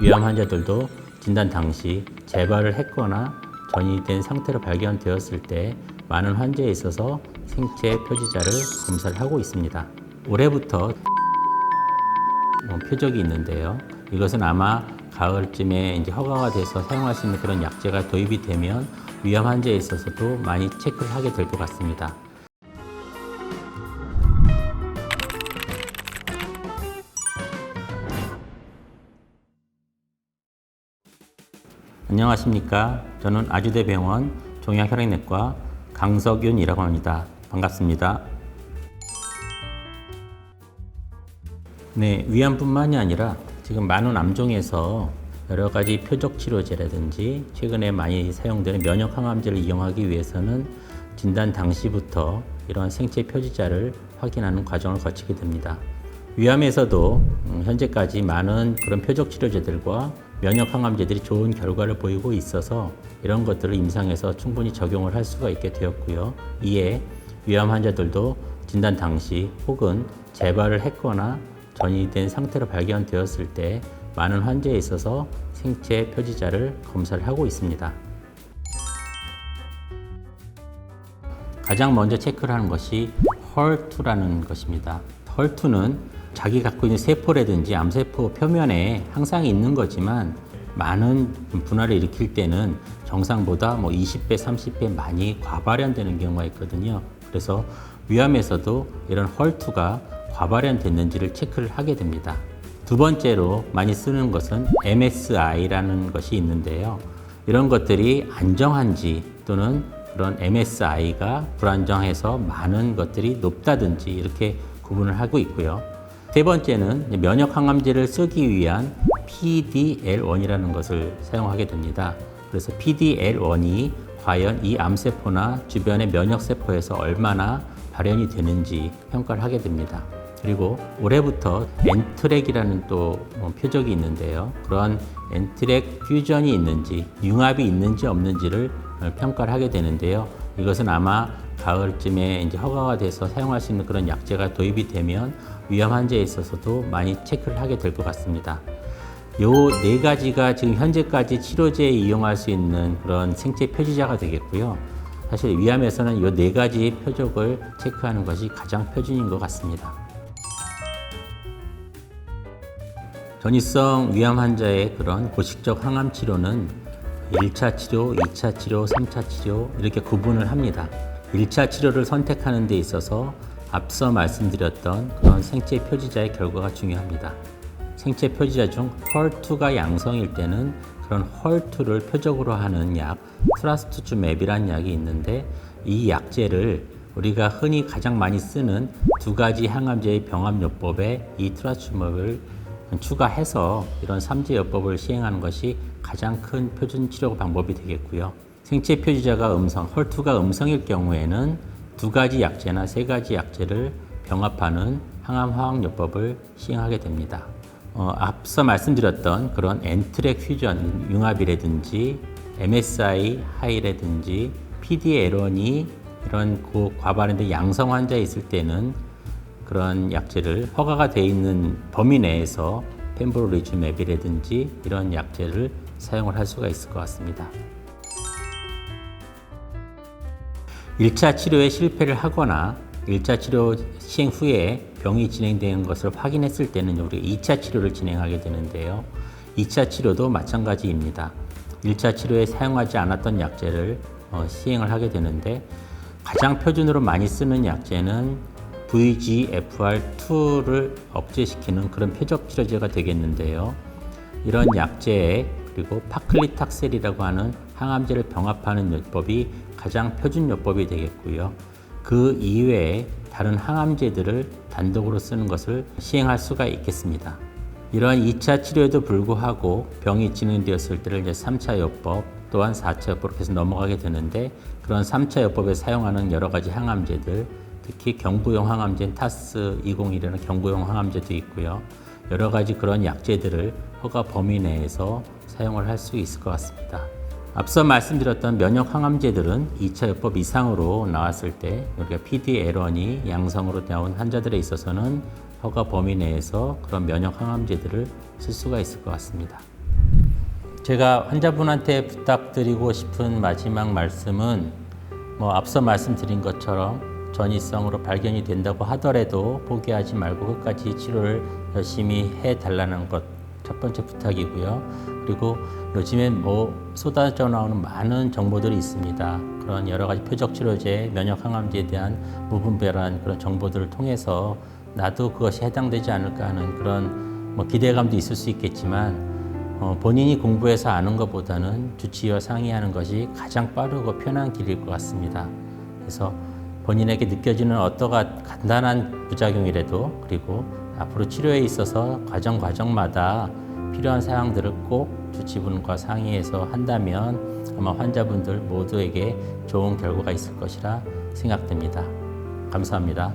위암 환자들도 진단 당시 재발을 했거나 전이 된 상태로 발견되었을 때 많은 환자에 있어서 생체 표지자를 검사를 하고 있습니다. 올해부터 표적이 있는데요. 이것은 아마 가을쯤에 이제 허가가 돼서 사용할 수 있는 그런 약제가 도입이 되면 위암 환자에 있어서도 많이 체크를 하게 될 것 같습니다. 안녕하십니까. 저는 아주대병원 종양혈액내과 강석윤이라고 합니다. 반갑습니다. 네, 위암뿐만이 아니라 지금 많은 암종에서 여러 가지 표적 치료제라든지 최근에 많이 사용되는 면역 항암제를 이용하기 위해서는 진단 당시부터 이런 생체 표지자를 확인하는 과정을 거치게 됩니다. 위암에서도 현재까지 많은 그런 표적 치료제들과 면역 항암제들이 좋은 결과를 보이고 있어서 이런 것들을 임상에서 충분히 적용을 할 수가 있게 되었고요. 이에 위암 환자들도 진단 당시 혹은 재발을 했거나 전이 된 상태로 발견되었을 때 많은 환자에 있어서 생체 표지자를 검사를 하고 있습니다. 가장 먼저 체크를 하는 것이 HER2라는 것입니다. HER2는 자기 갖고 있는 세포라든지 암세포 표면에 항상 있는 거지만 많은 분할을 일으킬 때는 정상보다 20배, 30배 많이 과발현되는 경우가 있거든요. 그래서 위암에서도 이런 HER2가 과발현됐는지를 체크를 하게 됩니다. 두 번째로 많이 쓰는 것은 MSI라는 것이 있는데요. 이런 것들이 안정한지 또는 그런 MSI가 불안정해서 많은 것들이 높다든지 이렇게 구분을 하고 있고요. 세 번째는 면역 항암제를 쓰기 위한 PDL1이라는 것을 사용하게 됩니다. 그래서 PDL1이 과연 이 암세포나 주변의 면역세포에서 얼마나 발현이 되는지 평가를 하게 됩니다. 그리고 올해부터 엔트렉이라는 또 표적이 있는데요. 그런 엔트렉 퓨전이 있는지 융합이 있는지 없는지를 평가를 하게 되는데요. 이것은 아마 가을쯤에 이제 허가가 돼서 사용할 수 있는 그런 약제가 도입이 되면 위암 환자에 있어서도 많이 체크를 하게 될 것 같습니다. 요 네 가지가 지금 현재까지 치료제에 이용할 수 있는 그런 생체 표지자가 되겠고요. 사실 위암에서는 요 네 가지 표적을 체크하는 것이 가장 표준인 것 같습니다. 전이성 위암 환자의 그런 고식적 항암 치료는 1차 치료, 2차 치료, 3차 치료 이렇게 구분을 합니다. 1차 치료를 선택하는 데 있어서 앞서 말씀드렸던 그런 생체 표지자의 결과가 중요합니다. 생체 표지자 중 HER2가 양성일 때는 그런 HER2를 표적으로 하는 약 트라스투즈맵이라는 약이 있는데 이 약제를 우리가 흔히 가장 많이 쓰는 두 가지 항암제의 병합요법에 이 트라스투즈맵을 추가해서 이런 3제요법을 시행하는 것이 가장 큰 표준 치료 방법이 되겠고요. 생체 표지자가 음성, HER2가 음성일 경우에는 두 가지 약제나 세 가지 약제를 병합하는 항암 화학요법을 시행하게 됩니다. 앞서 말씀드렸던 그런 엔트렉 퓨전 융합이라든지 MSI 하이라든지 PDL1이 이런 과발현된 양성 환자에 있을 때는 그런 약제를 허가가 되어 있는 범위 내에서 펜브롤리주맵이라든지 이런 약제를 사용을 할 수가 있을 것 같습니다. 1차 치료에 실패를 하거나 1차 치료 시행 후에 병이 진행되는 것을 확인했을 때는 우리가 2차 치료를 진행하게 되는데요. 2차 치료도 마찬가지입니다. 1차 치료에 사용하지 않았던 약제를 시행을 하게 되는데 가장 표준으로 많이 쓰는 약제는 VEGFR2를 억제시키는 그런 표적 치료제가 되겠는데요. 이런 약제에 그리고 파클리탁셀이라고 하는 항암제를 병합하는 요법이 가장 표준 요법이 되겠고요. 그 이외에 다른 항암제들을 단독으로 쓰는 것을 시행할 수가 있겠습니다. 이러한 2차 치료에도 불구하고 병이 진행되었을 때를 이제 3차 요법 또한 4차 요법으로 계속 넘어가게 되는데 그런 3차 요법에 사용하는 여러 가지 항암제들 특히 경구용 항암제인 타스201이라는 경구용 항암제도 있고요. 여러 가지 그런 약제들을 허가 범위 내에서 사용을 할 수 있을 것 같습니다. 앞서 말씀드렸던 면역 항암제들은 2차 요법 이상으로 나왔을 때 우리가 PDL1이 양성으로 나온 환자들에 있어서는 허가 범위 내에서 그런 면역 항암제들을 쓸 수가 있을 것 같습니다. 제가 환자분한테 부탁드리고 싶은 마지막 말씀은 앞서 말씀드린 것처럼 전이성으로 발견이 된다고 하더라도 포기하지 말고 끝까지 치료를 열심히 해달라는 것 첫 번째 부탁이고요. 그리고 요즘에 쏟아져 나오는 많은 정보들이 있습니다. 그런 여러 가지 표적 치료제, 면역 항암제에 대한 무분별한 그런 정보들을 통해서 나도 그것이 해당되지 않을까 하는 그런 기대감도 있을 수 있겠지만 본인이 공부해서 아는 것보다는 주치의와 상의하는 것이 가장 빠르고 편한 길일 것 같습니다. 그래서 본인에게 느껴지는 어떠한 간단한 부작용이라도 그리고 앞으로 치료에 있어서 과정마다 필요한 사항들을 꼭 주치의분과 상의해서 한다면 아마 환자분들 모두에게 좋은 결과가 있을 것이라 생각됩니다. 감사합니다.